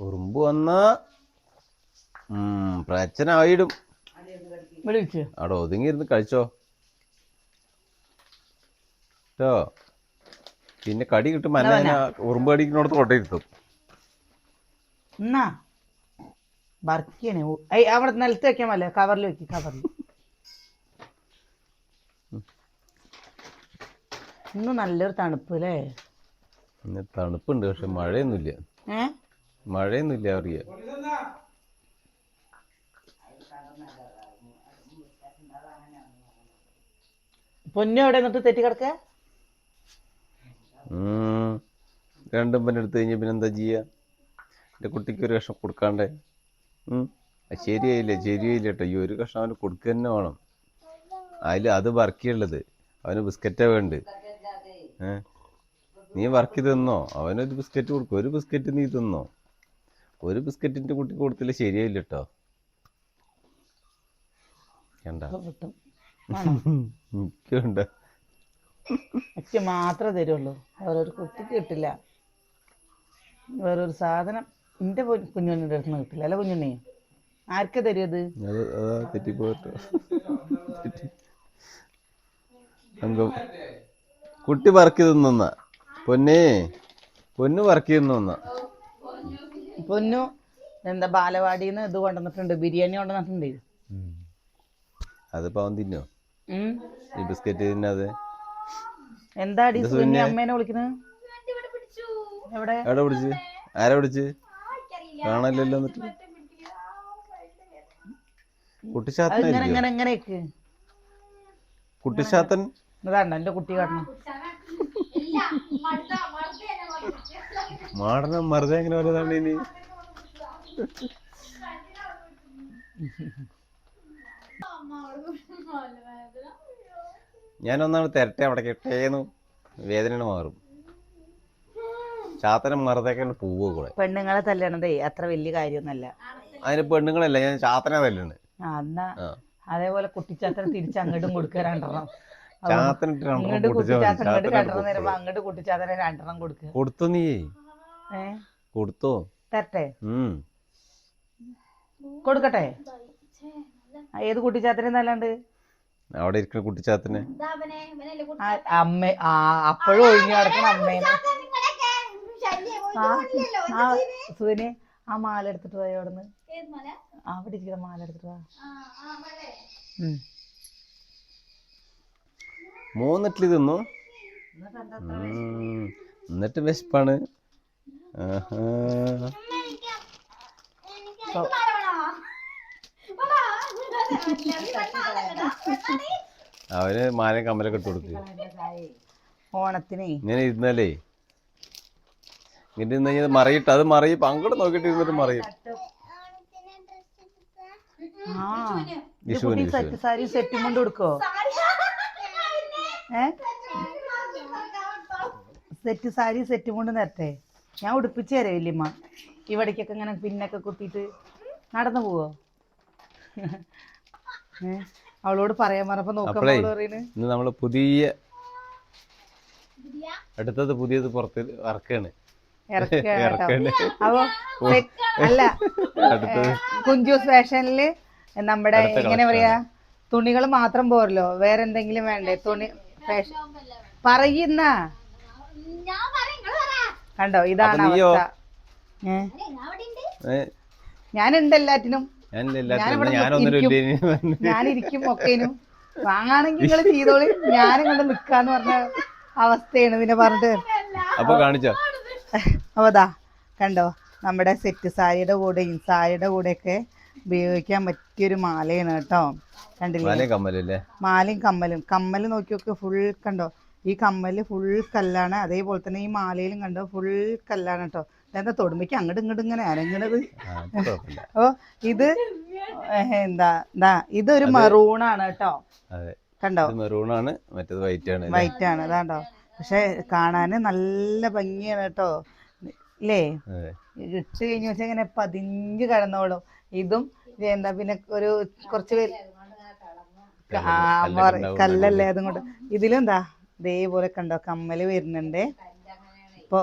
ഉറുമ്പ് വന്നാ പ്രശ്നമായിടും. അവിടെ ഒതുങ്ങിയിരുന്ന് കഴിച്ചോ കേട്ടോ. പിന്നെ കടി കിട്ടും അന്നെ ഞാൻ ഉറുമ്പ് കടിക്കുന്നിടത്ത് കൊണ്ടിരുത്തും. എന്നാ ബർക്കിയാണ് അവിടെ നിലത്ത് വെക്കാൻ പോലെ കവറിൽ വെക്കി. കവറിൽ ഇന്ന് നല്ലൊരു തണുപ്പ് അല്ലേ? ഇന്ന് തണുപ്പുണ്ട്, പക്ഷെ മഴയൊന്നുമില്ല. മഴയൊന്നുമില്ല അറിയ. പൊന്നു എവിടെ എന്നിട്ട് തെറ്റി കിടക്ക? രണ്ടും പിന്നെ എടുത്തു കഴിഞ്ഞാൽ പിന്നെ എന്താ ചെയ്യാ? എൻ്റെ കുട്ടിക്ക് ഒരു കഷ്ണം കൊടുക്കാണ്ടേ? ശരിയായില്ല കേട്ടോ. ഈ ഒരു കഷ്ണം അവന് കൊടുക്കുക തന്നെ വേണം. അത് വർക്കിയുള്ളത് അവന് ബിസ്ക്കറ്റാ വേണ്ട. നീ വർക്ക് തിന്നോ? അവനൊരു ബിസ്ക്കറ്റ് കൊടുക്കും. ഒരു ബിസ്ക്കറ്റ് നീ തിന്നോ? ഒരു ബിസ്ക്കറ്റിന്റെ കുട്ടിക്ക് കൊടുത്തില്ല ശരിയായില്ല കേട്ടോ. എനിക്കുണ്ട്. എനിക്ക് മാത്രമേ തരുള്ളൂ, വേറൊരു കുട്ടിക്ക് കിട്ടില്ല. വേറൊരു സാധനം എന്റെ കുഞ്ഞുണ്ണിന്റെ അടുത്ത് കിട്ടില്ല. അല്ല കുഞ്ഞുണ്ണി, ആർക്കാ തരുത്? തെറ്റിപ്പോട്ടോ. കുട്ടി വർക്ക് തിന്ന പൊന്നു വർക്ക് തിന്ന. പൊന്നു എന്താ ബാലവാടിന്ന് ഇത് കൊണ്ടുവന്നിട്ടുണ്ട്, ബിരിയാണി കൊണ്ടുവന്നിട്ടുണ്ട്. അതിപ്പോ അവൻ തിന്നോ ഈ ബിസ്ക്കറ്റ് തിന്നാതെ? എന്താ അമ്മേനെ വിളിക്കുന്നത്? എവിടെ പിടിച്ച്? ആരാ പിടിച്ച്? കാണല്ലോ. എന്നിട്ട് കുട്ടിച്ചാത്തൻ ഇതാണ്ട എന്റെ കുട്ടി കാണണം. മാടനം മറുതെ എങ്ങനെ പറയുന്നതാണ് ഇനി? ഞാനൊന്നാണ് തിരട്ടെ അവിടെ കെട്ടേന്ന് വേദന മാറും. ചാത്തനം മറുതൊക്കെ പോവുക കൂടെ. പെണ്ണുങ്ങളെ തല്ലണതേ അത്ര വലിയ കാര്യമൊന്നുമല്ല. അതിന് പെണ്ണുങ്ങളല്ല, ഞാൻ ചാത്തനെ തല്ലാണ്. അതേപോലെ കുട്ടിച്ചാത്തനെ തിരിച്ച് അങ്ങോട്ടും കൊടുക്കുക രണ്ടെണ്ണം. അങ്ങോട്ട് കുട്ടിച്ചാത്തനെ രണ്ടെണ്ണം കൊടുക്കുക. കൊടുത്തോ നീ? കൊടുത്തോ? തരട്ടെ? കൊടുക്കട്ടെ? ഏത് കുട്ടിച്ചാത്തനെ നല്ലാണ്ട്? അവിടെ ഇരിക്കുന്ന കുട്ടിച്ചാത്തനെ. അമ്മ അപ്പോഴും ഒഴിഞ്ഞു കിടക്കണം അമ്മേനെ. സുവിനെ ആ മാല എടുത്തിട്ട് പോയ അവിടുന്ന്. അവിടെ ഇരിക്കുന്ന മാല എടുത്തിട്ട് പോവാ. 3 ഇഡ്ഡലി തിന്നു. എന്നിട്ട് വിശപ്പാണ്. അവന് മാലയും കമ്മലൊക്കെ ഇട്ട് കൊടുക്ക്. ഓണത്തിനെ ഇങ്ങനെ ഇരുന്നാലേ ഇങ്ങനെ ഇരുന്ന് കഴിഞ്ഞാൽ മറിയിട്ട് അത് മറിയും. അങ്ങോട്ട് നോക്കിട്ട് ഇരുന്നിട്ട് മറിയും. സാരി സെറ്റും കൊണ്ട് കൊടുക്കോ? സെറ്റ് സാരി സെറ്റും കൊണ്ട് നേരത്തെ ഞാൻ ഉടുപ്പിച്ചു തരാം വല്യമ്മ. ഇവിടേക്കൊക്കെ ഇങ്ങനെ പിന്നൊക്കെ കുത്തിയിട്ട് നടന്നു പോവോ? അവളോട് പറയാൻ പറഞ്ഞപ്പോ നോക്കാൻ ഇന്ന് നമ്മള് പുതിയത് പുറത്ത് ഇറക്കാണ്. അപ്പൊ അല്ല, കുഞ്ചൂസ് ഫാഷനില് നമ്മുടെ എങ്ങനെ പറയാ, തുണികൾ മാത്രം പോരല്ലോ, വേറെ എന്തെങ്കിലും വേണ്ടേ? തുണി ഫാഷൻ പറയുന്ന കണ്ടോ, ഇതാണ് അവസ്ഥ. ഞാനുണ്ട് എല്ലാറ്റിനും. ഞാനിരിക്കും ഒക്കേനും. വാങ്ങാണെങ്കിൽ നിങ്ങൾ ചെയ്തോളി, ഞാനും കൊണ്ട് നിക്കാന്ന് പറഞ്ഞ അവസ്ഥയാണ്. പിന്നെ പറഞ്ഞിട്ട് അതാ കണ്ടോ, നമ്മുടെ സെറ്റ് സാരിയുടെ കൂടെയൊക്കെ ഉപയോഗിക്കാൻ പറ്റിയൊരു മാലയാണ് കേട്ടോ. കണ്ടില്ലേ? മാലയും കമ്മലും നോക്കി നോക്ക്. ഫുൾ കണ്ടോ, ഈ കമ്മല് ഫുൾ കല്ലാണ്. അതേപോലെ തന്നെ ഈ മാലയിലും കണ്ടോ ഫുൾ കല്ലാണ് കേട്ടോ. എന്താ തൊടുമ്പയ്ക്ക് അങ്ങോട്ടും ഇങ്ങോട്ടും ഇങ്ങനെ അനങ്ങണത്? ഓ ഇത് ഇതൊരു മെറൂണാണ് കേട്ടോ. കണ്ടോ, മെറൂണാണ്, മറ്റേത് വൈറ്റ് ആണ്. അതാണ്ടോ, പക്ഷെ കാണാന് നല്ല ഭംഗിയാണ് കേട്ടോ. ഇല്ലേ? ഇട്ട് കഴിഞ്ഞ വെച്ചാൽ ഇങ്ങനെ പതിഞ്ഞ് കിടന്നോളും. ഇതും എന്താ പിന്നെ ഒരു കുറച്ച് പേര് കല്ലല്ലേ അതും കൊണ്ട്. ഇതിലും എന്താ ഇതേപോലെ കണ്ടോ കമ്മല് വരുന്നുണ്ട്. ഇപ്പൊ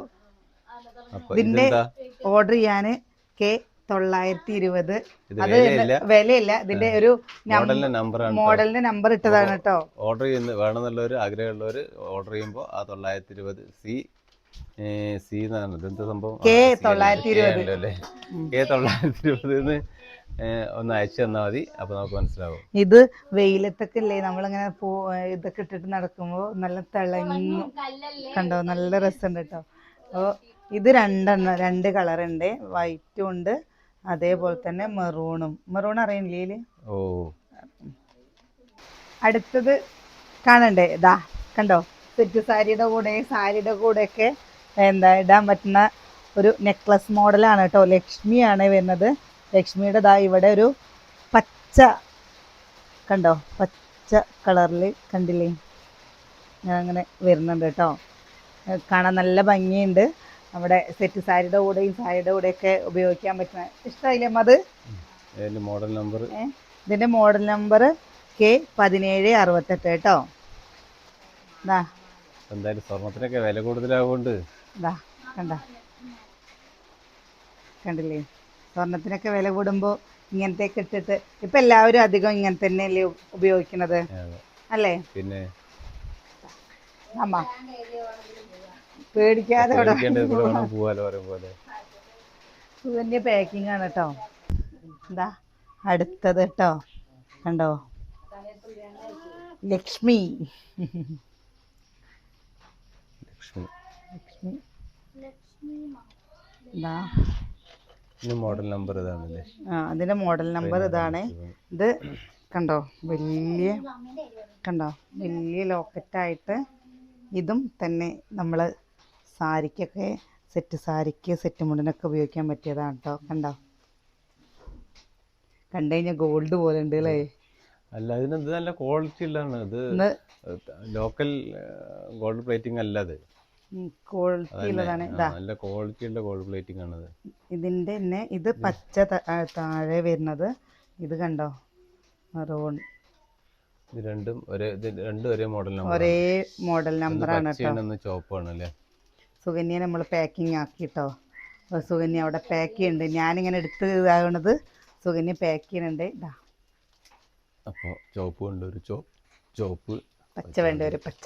ഇതിന്റെ ഓർഡർ ചെയ്യാന് കെ 920. ഇത് അത് വിലയില്ല, വിലയില്ല, ഇതിന്റെ ഒരു മോഡലിന്റെ നമ്പറാണ്. മോഡലിന്റെ നമ്പർ ഇട്ടതാണ് കേട്ടോ. ഓർഡർ ചെയ്യുന്ന വേണമെന്നുള്ളവർ ആഗ്രഹമുള്ളവർ ഓർഡർ ചെയ്യുമ്പോൾ ആ 920 സി എന്നാണ് ഇതെന്താ സംഭവം, കെ 920 അല്ലേ, കെ 920 ഒന്ന് അയച്ചു തന്നാൽ മതി. അപ്പൊ നമുക്ക് മനസ്സിലാവും. ഇത് വെയിലത്തൊക്കെ അല്ലേ നമ്മളിങ്ങനെ ഇതൊക്കെ ഇട്ടിട്ട് നടക്കുമ്പോ നല്ല തിളങ്ങും, കണ്ടോ, നല്ല രസമുണ്ട് കേട്ടോ. അപ്പോൾ ഇത് 2 കളറുണ്ട്, വൈറ്റും ഉണ്ട്, അതേപോലെ തന്നെ മെറൂൺ അറിയില്ലേ. ഓ, അടുത്തത് കാണണ്ടേ, ഇതാ കണ്ടോ, സെറ്റ് സാരിയുടെ കൂടെ ഒക്കെ ഇടാൻ പറ്റുന്ന ഒരു നെക്ലസ് മോഡലാണ് കേട്ടോ. ലക്ഷ്മിയാണ് വരുന്നത്. ലക്ഷ്മിയുടെ ദാ ഇവിടെ ഒരു പച്ച കണ്ടോ, പച്ച കളറിൽ കണ്ടില്ലേ, അങ്ങനെ വരുന്നുണ്ട് കേട്ടോ. കാണാൻ നല്ല ഭംഗിയുണ്ട്. നമ്മുടെ സെറ്റ് സാരിയുടെ കൂടെയൊക്കെ ഉപയോഗിക്കാൻ പറ്റുന്ന, ഇഷ്ടമായില്ലേ അത്? മോഡൽ നമ്പർ, ഇതിന്റെ മോഡൽ നമ്പർ കെ 1768 കേട്ടോ. എന്തായാലും സ്വർണത്തിനൊക്കെ വില കൂടുതലാവുകൊണ്ട് കണ്ടില്ലേ, സ്വർണത്തിനൊക്കെ വില കൂടുമ്പോൾ ഇങ്ങനത്തെ ഇട്ടിട്ട് ഇപ്പൊ എല്ലാവരും അധികം ഇങ്ങനെ തന്നെയല്ലേ ഉപയോഗിക്കുന്നത്, അല്ലേ? പിന്നെ അമ്മ പേടിക്കാതെ സുകന്യ പാക്കിംഗ് ആണ് കേട്ടോ. എന്താ അടുത്തത് കേട്ടോ, കണ്ടോ, ലക്ഷ്മി മോഡൽ നമ്പർ ഇതാണല്ലേ. അതിന്റെ മോഡൽ നമ്പർ ഇതാണ്. ഇത് കണ്ടോ, വലിയ ലോക്കറ്റായിട്ട് ഇതും തന്നെ നമ്മൾ സാരിക്കൊക്കെ സെറ്റ് മുണ്ടിനൊക്കെ ഉപയോഗിക്കാൻ പറ്റിയതാണ് കേട്ടോ. കണ്ടു കഴിഞ്ഞാൽ ഗോൾഡ് പോലെ ഉണ്ട് അല്ലേ? അല്ല, ഇതിനെന്ത് നല്ല ക്വാളിറ്റി ഉള്ളതാണ്. ഇത് ലോക്കൽ ഗോൾഡ് പ്ലേറ്റിംഗ് അല്ല, അത് ക്വാളിറ്റി ഉള്ളതാണ്. നല്ല ക്വാളിറ്റി ഉള്ള ഗോൾഡ് പ്ലേറ്റിംഗ് ആണത്. ഇതിന്റെ തന്നെ ഇത് പച്ച താഴെ വരുന്നത്, ഇത് കണ്ടോ മെറൂൺ. ഇത് രണ്ടും ഒരേ മോഡൽ നമ്പറാണ് കേട്ടോ. ചോപ്പാണ് അല്ലേ? സുകന്യ നമ്മൾ പാക്കിംഗ് ആക്കിട്ടോ. സുകന്യ അവിടെ പാക്ക് ചെയ്യുന്നുണ്ട്. ഞാനിങ്ങനെ എടുത്ത് ഇതാകണത് സുകന്യ പാക്ക് ചെയ്യുന്നുണ്ട്. ഇതാ അപ്പോൾ ചുവപ്പ് കൊണ്ട് ഒരു ചുവപ്പ്, പച്ച വേണ്ട ഒരു പച്ച,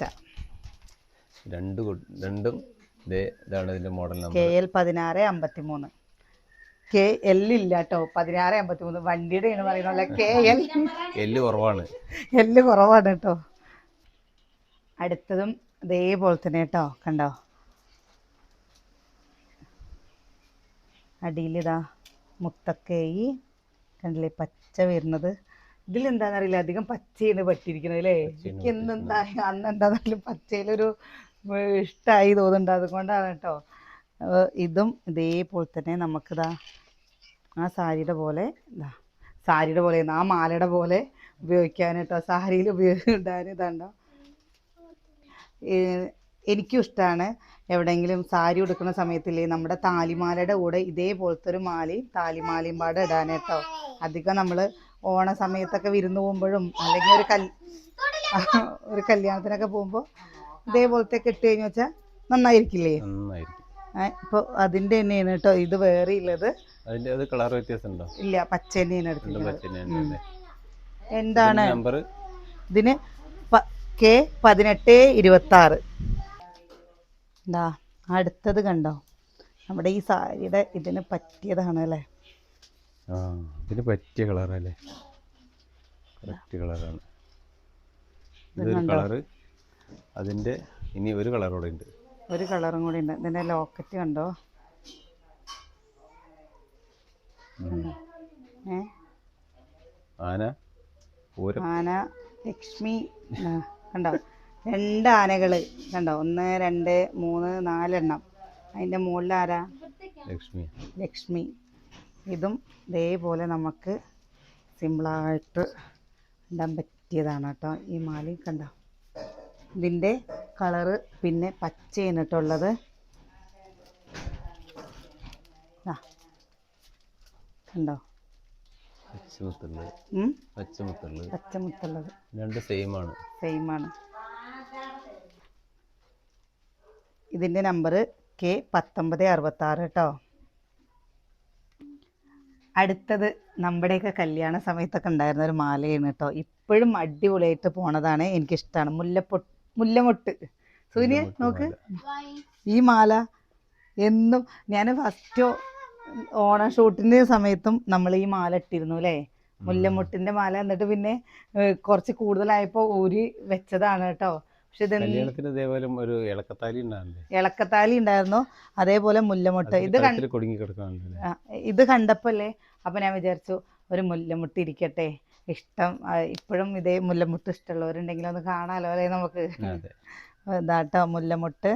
രണ്ടും ഇതാണ് ഇതിന്റെ മോഡൽ നമ്പർ. KL 1653. KL ഇല്ല കേട്ടോ, 1653 വണ്ടിയുടെ ആണ് പറയുന്നത്. KL കുറവാണ് കേട്ടോ. അടുത്തതും ഇതേപോലെ തന്നെ കേട്ടോ, കണ്ടോ, അടിയിലിതാ മുത്തക്കൈ കണ്ടില്ലേ, പച്ച വരുന്നത്. ഇതിലെന്താണെന്നറിയില്ല, അധികം പച്ചയാണ് പറ്റിയിരിക്കുന്നത് അല്ലേ? എനിക്ക് അന്നെന്താണെങ്കിലും പച്ചയിലൊരു ഇഷ്ടമായി തോന്നുന്നുണ്ട്, അതുകൊണ്ടാണ് കേട്ടോ. ഇതും ഇതേപോലെ തന്നെ നമുക്കിതാ ആ സാരിയുടെ പോലെ ആ മാലയുടെ പോലെ ഉപയോഗിക്കാൻ കേട്ടോ. സാരിയിൽ ഉപയോഗിക്കാൻ ഇതാണ്ടോ. എനിക്കും ഇഷ്ടമാണ് എവിടെയെങ്കിലും സാരി ഉടുക്കുന്ന സമയത്തില്ലേ നമ്മുടെ താലിമാലയുടെ കൂടെ ഇതേപോലത്തെ ഒരു താലിമാലയും പാടെ ഇടാൻ കേട്ടോ. അധികം നമ്മൾ ഓണ സമയത്തൊക്കെ വിരുന്ന് പോകുമ്പോഴും അല്ലെങ്കിൽ ഒരു കല്യാണത്തിനൊക്കെ പോകുമ്പോൾ ഇതേപോലത്തെ ഇട്ട് കഴിഞ്ഞു വെച്ചാൽ നന്നായിരിക്കില്ലേ? ഇപ്പോൾ അതിൻ്റെ തന്നെയാണ് കേട്ടോ. ഇത് വേറെ ഉള്ളത് കളർ വ്യത്യാസമുണ്ടോ? ഇല്ല, പച്ച തന്നെയാണ് എടുക്കുന്നത്. എന്താണ് ഇതിന് K 1826. എന്താ അടുത്തത് കണ്ടോ, നമ്മുടെ ഈ സാരിയുടെ ഇതിന് പറ്റിയതാണ് അല്ലേ? ഇതിന് പറ്റിയ കളറല്ലേ, കറക്റ്റ് കളറാണ്. ഇതൊരു കളറ്, അതിൻ്റെ ഇനി ഒരു കളർ കൂടെ ഉണ്ട്, ഒരു കളറും കൂടി ഉണ്ട്. ഇതിൻ്റെ ലോക്കറ്റ് കണ്ടോ, ആന ലക്ഷ്മി കണ്ടോ, 2 ആനകൾ കണ്ടോ, 1 2 3 4 എണ്ണം. അതിൻ്റെ മുകളിൽ ആരാ? ലക്ഷ്മി. ഇതും ഇതേപോലെ നമുക്ക് സിമ്പിളായിട്ട് ഇടാൻ പറ്റിയതാണ് കേട്ടോ. ഈ മാല കണ്ടോ, ഇതിൻ്റെ കളറ് പിന്നെ പച്ചയാണ് കേട്ടോ ഉള്ളത്. കണ്ടോ, പച്ചമുത്തുള്ളത് രണ്ട് സെയിം ആണ്. ഇതിൻ്റെ നമ്പർ K 1966 കേട്ടോ. അടുത്തത് നമ്മുടെയൊക്കെ കല്യാണ സമയത്തൊക്കെ ഉണ്ടായിരുന്ന ഒരു മാലയാണ് കേട്ടോ. ഇപ്പോഴും അടിപൊളിയായിട്ട് പോണതാണ്, എനിക്കിഷ്ടമാണ്. മുല്ലമൊട്ട്. സൂര്യ നോക്ക്, ഈ മാല എന്നും ഞാൻ ഫസ്റ്റ് ഓണ ഷൂട്ടിൻ്റെ സമയത്തും നമ്മൾ ഈ മാല ഇട്ടിരുന്നു അല്ലേ, മുല്ലമൊട്ടിൻ്റെ മാല. എന്നിട്ട് പിന്നെ കുറച്ച് കൂടുതലായപ്പോൾ ഊരി വെച്ചതാണ് കേട്ടോ. പക്ഷെ ഒരു ഇളക്കത്താലി ഉണ്ടായിരുന്നു, അതേപോലെ മുല്ലമൊട്ട്. ഇത് കണ്ടപ്പോല്ലേ, അപ്പം ഞാൻ വിചാരിച്ചു ഒരു മുല്ലമുട്ട് ഇരിക്കട്ടെ, ഇഷ്ടം. ഇപ്പോഴും ഇതേ മുല്ലമുട്ട് ഇഷ്ടമുള്ളവരുണ്ടെങ്കിൽ ഒന്ന് കാണാമല്ലോ അല്ലേ നമുക്ക്. ഇതാട്ടോ മുല്ലമുട്ട്.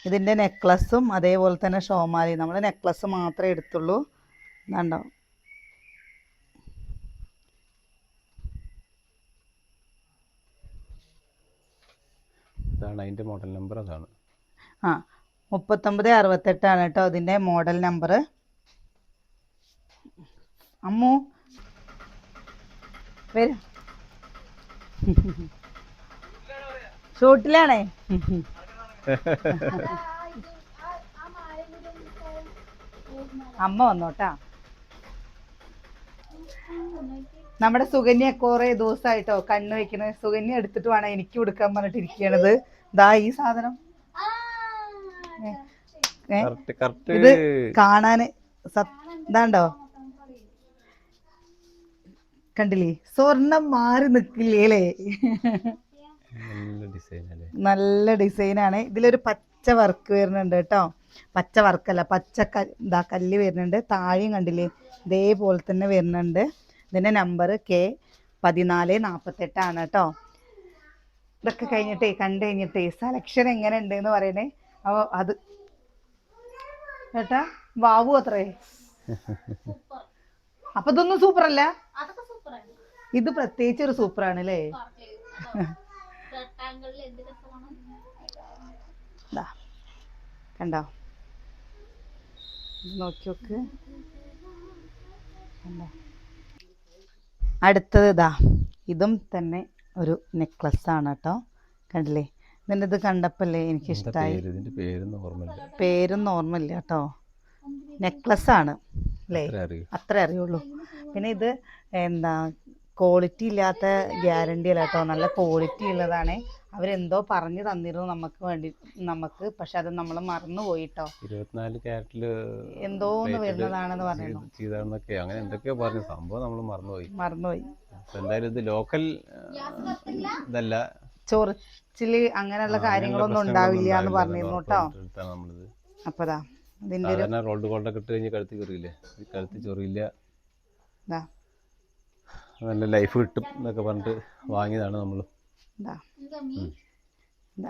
ഇതിൻ്റെ നെക്ലസും അതേപോലെ തന്നെ ഷോമാലി. നമ്മൾ നെക്ലസ് മാത്രമേ എടുത്തുള്ളൂ. ഇതാണ്ടോ, അതിൻ്റെ മോഡൽ നമ്പർ അതാണ്. 3968 കേട്ടോ ഇതിൻ്റെ മോഡൽ നമ്പർ. അമ്മു വരും, ഷൂട്ടിലാണേ. അമ്മ വന്നോട്ടാ. നമ്മുടെ സുകന്യ കുറേ ദിവസമായിട്ടോ കണ്ണു വെക്കുന്നത്. സുകന്യ എടുത്തിട്ട് വേണം എനിക്ക് കൊടുക്കാൻ പറഞ്ഞിട്ട് ഇരിക്കണത്. ദാ ഈ സാധനം ഇത് കാണാന് ഇതാണ്ടോ, കണ്ടില്ലേ, സ്വർണം മാറി നിക്കില്ലേ. നല്ല ഡിസൈനാണ്. ഇതിലൊരു പച്ച വർക്ക് വരുന്നുണ്ട് കേട്ടോ. പച്ച വർക്കല്ല, പച്ച കല്ല് വരുന്നുണ്ട്. താഴെയും കണ്ടില്ലേ ഇതേപോലെ തന്നെ വരുന്നുണ്ട്. ഇതിൻ്റെ നമ്പർ K1448 ആണ് കേട്ടോ. ഇതൊക്കെ കഴിഞ്ഞിട്ടേ കണ്ടു കഴിഞ്ഞിട്ടേ സെലക്ഷൻ എങ്ങനെ ഉണ്ട് എന്ന് പറയണേ. അപ്പോൾ അത് കേട്ടാ വാവു അത്രേ. അപ്പൊ ഇതൊന്നും സൂപ്പർ അല്ല, ഇത് പ്രത്യേകിച്ച് ഒരു സൂപ്പറാണ് അല്ലേ. കണ്ടോ, നോക്കി നോക്ക്. അടുത്തത് ഇതാ, ഇതും തന്നെ ഒരു നെക്ലസ് ആണ് കേട്ടോ. കണ്ടില്ലേ, ഇതിൻ്റെ ഇത് കണ്ടപ്പല്ലേ എനിക്കിഷ്ടമായി. പേരൊന്നും ഓർമ്മയില്ല കേട്ടോ. നെക്ലസ് ആണ് അല്ലേ, അത്ര അറിയുള്ളൂ. പിന്നെ ഇത് എന്താ ക്വാളിറ്റി ഇല്ലാത്ത ഗ്യാരണ്ടി അല്ല കേട്ടോ, നല്ല ക്വാളിറ്റി ഉള്ളതാണ്. അവരെന്തോ പറഞ്ഞു തന്നിരുന്നു നമുക്ക് വേണ്ടി, പക്ഷെ അത് നമ്മൾ മറന്നു പോയിട്ടോ. 24 ക്യാരറ്റിൽ എന്തോന്ന് വരുന്നതാണെന്ന് പറഞ്ഞു. അങ്ങനെ എന്തൊക്കെയോ പറഞ്ഞു, സംഭവം നമ്മൾ മറന്നുപോയി. എന്തായാലും ഇത് ലോക്കൽ ഇതല്ല, ചൊറിച്ചില് അങ്ങനെയുള്ള കാര്യങ്ങളൊന്നും ഉണ്ടാവില്ല എന്ന് പറഞ്ഞിരുന്നു കേട്ടോ. അപ്പതാ ഇതിന്റെ റോൾഡ് ഗോൾഡൊക്കെ ഇട്ട് കഴിഞ്ഞ് കഴുത്തി കയറിയില്ലേ, കഴുത്തി ചൊറിയില്ല, നല്ല ലൈഫ് കിട്ടും എന്നൊക്കെ പറഞ്ഞിട്ട് വാങ്ങിയതാണ് നമ്മൾ.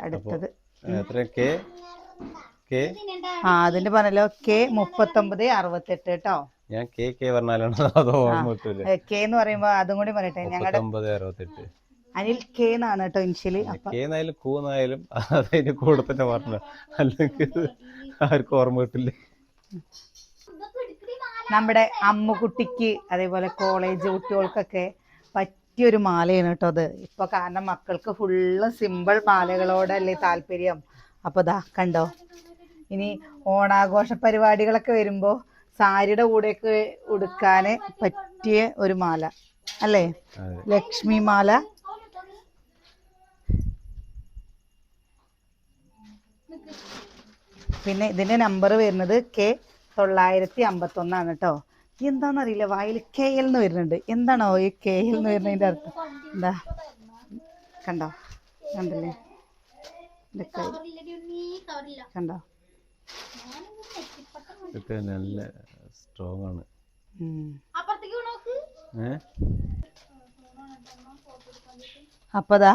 അടുത്തത് അതിന്റെ പറഞ്ഞല്ലോ K3968 കേട്ടോ. ഞാൻ പറഞ്ഞാലാണോ അതോ K എന്ന് പറയുമ്പോ അതും കൂടി പറയട്ടെ. ഞങ്ങളുടെ 3968 അനിൽ K എന്നാണ് കേട്ടോ ഇനിഷ്യലി. K കൂന്നായാലും അതിന്റെ കൂടെ തന്നെ പറഞ്ഞു, അല്ലെങ്കിൽ ആർക്കും ഓർമ്മ കിട്ടില്ല. നമ്മുടെ അമ്മുകുട്ടിക്ക് അതേപോലെ കോളേജ് കുട്ടികൾക്കൊക്കെ പറ്റിയൊരു മാലയാണ് കേട്ടോ അത് ഇപ്പൊ. കാരണം മക്കൾക്ക് ഫുള്ള് സിമ്പിൾ മാലകളോടല്ലേ താല്പര്യം. അപ്പോൾ ദാ കണ്ടോ, ഇനി ഓണാഘോഷ പരിപാടികളൊക്കെ വരുമ്പോൾ സാരിയുടെ കൂടെയൊക്കെ ഉടുക്കാൻ പറ്റിയ ഒരു മാല അല്ലേ, ലക്ഷ്മി മാല. പിന്നെ ഇതിന്റെ നമ്പർ വരുന്നത് K951 ആണ് കേട്ടോ. എന്താണെന്നറിയില്ല, വായിൽ KL എന്ന് വരുന്നുണ്ട്. എന്താണോ ഈ KL എന്ന് വരുന്നതിൻ്റെ അർത്ഥം? എന്താ കണ്ടോ, കണ്ടല്ലേ കണ്ടോ, നല്ല സ്ട്രോങ് ആണ്. അപ്പതാ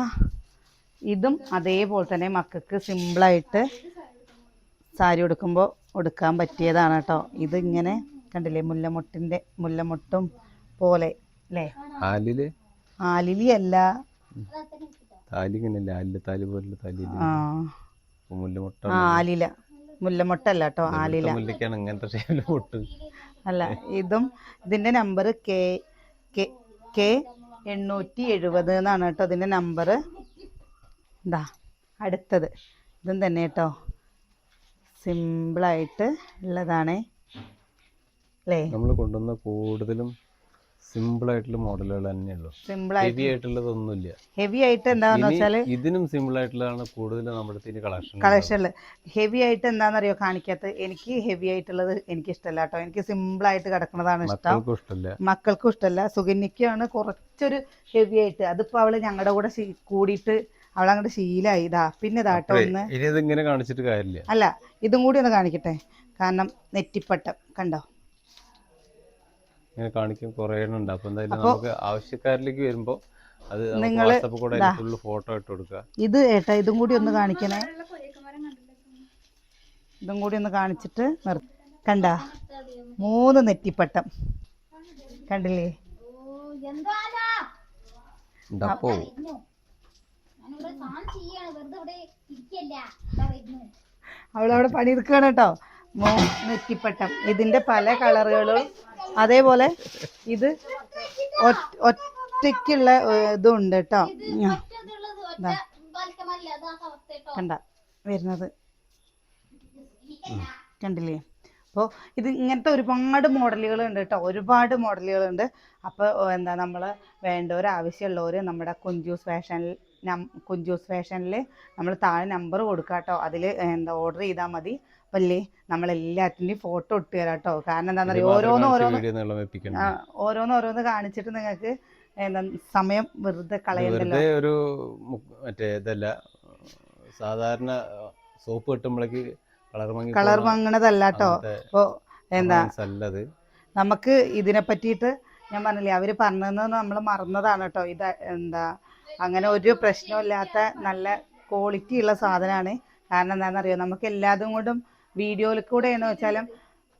ഇതും അതേപോലെ തന്നെ മക്കൾക്ക് സിമ്പിളായിട്ട് സാരി ഉടുക്കുമ്പോൾ ഉടുക്കാൻ പറ്റിയതാണ് കേട്ടോ. ഇതിങ്ങനെ കണ്ടില്ലേ, മുല്ലമൊട്ടും പോലെ അല്ലേ. ആലിലി അല്ല, ആലില, മുല്ലമൊട്ടല്ല കേട്ടോ, ആലില അല്ല. ഇതിന്റെ നമ്പർ K870 എന്നാണ് കേട്ടോ ഇതിന്റെ നമ്പർ. എന്താ അടുത്തത്, ഇതും തന്നെ കേട്ടോ, സിമ്പിളായിട്ട് ഉള്ളതാണ്. അല്ലേ? നമ്മൾ കൊണ്ടുവന്ന കൂടുതലും സിമ്പിൾ ആയിട്ടുള്ള മോഡലുകൾ തന്നെയുള്ളൂ. Simple heavy ആയിട്ടുള്ളതൊന്നുമില്ല. ഹെവി ആയിട്ട് എന്താന്ന് വെച്ചാല് ഇതിനും സിമ്പിൾ ആയിട്ടുള്ളതാണ് കൂടുതൽ നമ്മുടെ കളക്ഷനിൽ. ഹെവി ആയിട്ട് എന്താണെന്നറിയോ കാണിക്കാത്തത്? എനിക്ക് ഹെവി ആയിട്ടുള്ളത് എനിക്ക് ഇഷ്ടമല്ല കേട്ടോ. എനിക്ക് സിമ്പിൾ ആയിട്ട് കിടക്കുന്നതാണ് ഇഷ്ടം. മക്കൾക്കും ഇഷ്ടമല്ല. സുകന്യക്കാണ് കുറച്ചൊരു ഹെവി ആയിട്ട്. അതിപ്പോ അവള് ഞങ്ങളുടെ കൂടെ കൂടിയിട്ട് അവളങ്ങോട്ട് ശീലായി. ഇതാ പിന്നെ ഇതാട്ടോ ഒന്ന് ഇങ്ങനെ കാണിച്ചിട്ട് കാര്യമില്ല. അല്ല, ഇതും കൂടി ഒന്ന് കാണിക്കട്ടെ. കാരണം നെറ്റിപ്പട്ടം കണ്ടോ ഇങ്ങനെ കാണിക്കും കുറേ ഉണ്ട്. അപ്പോൾ എന്തായാലും നമുക്ക് ആവശ്യക്കാരിലേക്ക് വരുമ്പോൾ അത് നിങ്ങൾ വാട്സാപ്പ് കൂടെ ഫുള്ള് ഫോട്ടോ ഇട്ട് കൊടുക്കുക. ഇത് ഏട്ടാ ഇതും കൂടി ഒന്ന് കാണിക്കണേ. ഇതും കൂടി ഒന്ന് കാണിച്ചിട്ട് കണ്ട 3 നെറ്റിപ്പട്ടം കണ്ടില്ലേ? അവളവിടെ പണിയെടുക്കുകയാണ് കേട്ടോ. 3 നെറ്റിപ്പട്ടം. ഇതിന്റെ പല കളറുകളും. അതേപോലെ ഇത് ഒറ്റയ്ക്കുള്ള ഇതും ഉണ്ട് കേട്ടോ. കണ്ട വരുന്നത് കണ്ടില്ലേ? അപ്പോൾ ഇത് ഇങ്ങനത്തെ ഒരുപാട് മോഡലുകളുണ്ട് കേട്ടോ. ഒരുപാട് മോഡലുകളുണ്ട്. അപ്പോൾ എന്താ നമ്മൾ വേണ്ടവരാവശ്യമുള്ളവർ നമ്മുടെ കുഞ്ചൂസ് ഫാഷനിൽ നമ്മൾ താഴെ നമ്പർ കൊടുക്കാം കേട്ടോ. അതിൽ എന്താ ഓർഡർ ചെയ്താൽ മതി. അപ്പം അല്ലേ നമ്മളെല്ലാത്തിൻ്റെയും ഫോട്ടോ ഇട്ട് തരാം കേട്ടോ. കാരണം എന്താണെന്ന് അറിയാം, ഓരോന്ന് കാണിച്ചിട്ട് നിങ്ങൾക്ക് എന്താ സമയം വെറുതെ കളയണ്ടല്ലോ. ഒരു മറ്റേ ഇതല്ല, സാധാരണ സോപ്പ് കിട്ടുമ്പോഴേക്ക് കളർ മങ്ങണതല്ല കേട്ടോ. അപ്പോൾ എന്താ നമുക്ക് ഇതിനെ പറ്റിയിട്ട് ഞാൻ പറഞ്ഞില്ലേ, അവർ പറഞ്ഞതെന്ന് നമ്മൾ മറന്നതാണ് കേട്ടോ. ഇത് എന്താ അങ്ങനെ ഒരു പ്രശ്നമില്ലാത്ത നല്ല ക്വാളിറ്റി ഉള്ള സാധനമാണ്. കാരണം എന്താണെന്നറിയോ, നമുക്ക് എല്ലാതും കൊണ്ടും വീഡിയോയിൽ കൂടെ എന്ന് വെച്ചാലും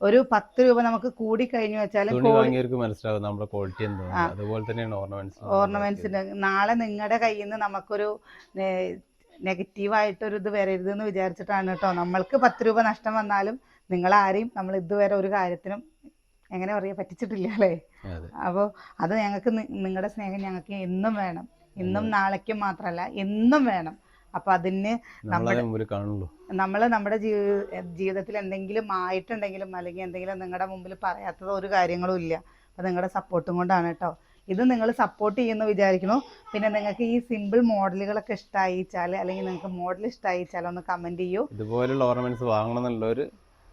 ഒരു 10 രൂപ നമുക്ക് കൂടി കഴിഞ്ഞു വെച്ചാലും ഓർണമെന്റ്സിന് നാളെ നിങ്ങളുടെ കയ്യിൽ നിന്ന് നമുക്കൊരു നെഗറ്റീവായിട്ടൊരു ഇത് വരരുതെന്ന് വിചാരിച്ചിട്ടാണ് കേട്ടോ. നമ്മൾക്ക് 10 രൂപ നഷ്ടം വന്നാലും നിങ്ങളാരെയും നമ്മൾ ഇതുവരെ ഒരു കാര്യത്തിനും എങ്ങനെ പറയാ പറ്റിച്ചിട്ടില്ല അല്ലേ? അപ്പോൾ അത് ഞങ്ങൾക്ക് നിങ്ങളുടെ സ്നേഹം ഞങ്ങൾക്ക് എന്നും വേണം. ഇന്നും നാളേക്കും മാത്രമല്ല, എന്നും വേണം. അപ്പം അതിന് നമ്മൾ നമ്മുടെ ജീവിതത്തിൽ എന്തെങ്കിലും ആയിട്ടുണ്ടെങ്കിലും അല്ലെങ്കിൽ എന്തെങ്കിലും നിങ്ങളുടെ മുമ്പിൽ പറയാത്തത് ഒരു കാര്യങ്ങളും ഇല്ല. അപ്പം നിങ്ങളുടെ സപ്പോർട്ടും കൊണ്ടാണ് കേട്ടോ. ഇത് നിങ്ങൾ സപ്പോർട്ട് ചെയ്യുമെന്ന് വിചാരിക്കുന്നു. പിന്നെ നിങ്ങൾക്ക് ഈ സിമ്പിൾ മോഡലുകളൊക്കെ ഇഷ്ടമായിച്ചാൽ അല്ലെങ്കിൽ നിങ്ങൾക്ക് മോഡൽ ഇഷ്ടമായിച്ചാൽ ഒന്ന് കമൻറ്റ് ചെയ്യൂ. ഇതുപോലുള്ള ഓർണമെന്റ്സ് വാങ്ങണം എന്നുള്ളവർ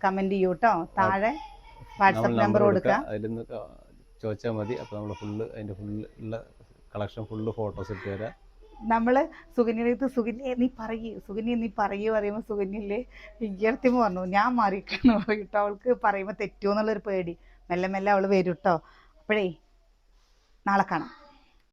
കമൻറ്റ് ചെയ്യൂ കേട്ടോ. താഴെ വാട്സപ്പ് നമ്പർ കൊടുക്കുക, അതിലൊന്ന് ചോദിച്ചാൽ മതി. അപ്പോൾ നമ്മൾ അതിൻ്റെ ഫുള്ള് കളക്ഷൻ ഫോട്ടോസ് ഇട്ട് തരാം. നമ്മൾ സുകന്യ നീ പറയുമ്പോൾ സുകന്യല്ലേ ഇയ്യർത്തിമ പറഞ്ഞു ഞാൻ മാറിയിരിക്കുന്നു പറയൂട്ടോ. അവൾക്ക് പറയുമ്പോൾ തെറ്റുമോ എന്നുള്ളൊരു പേടി. മെല്ലെ അവൾ വരും കേട്ടോ. അപ്പോഴേ നാളെ കാണാം.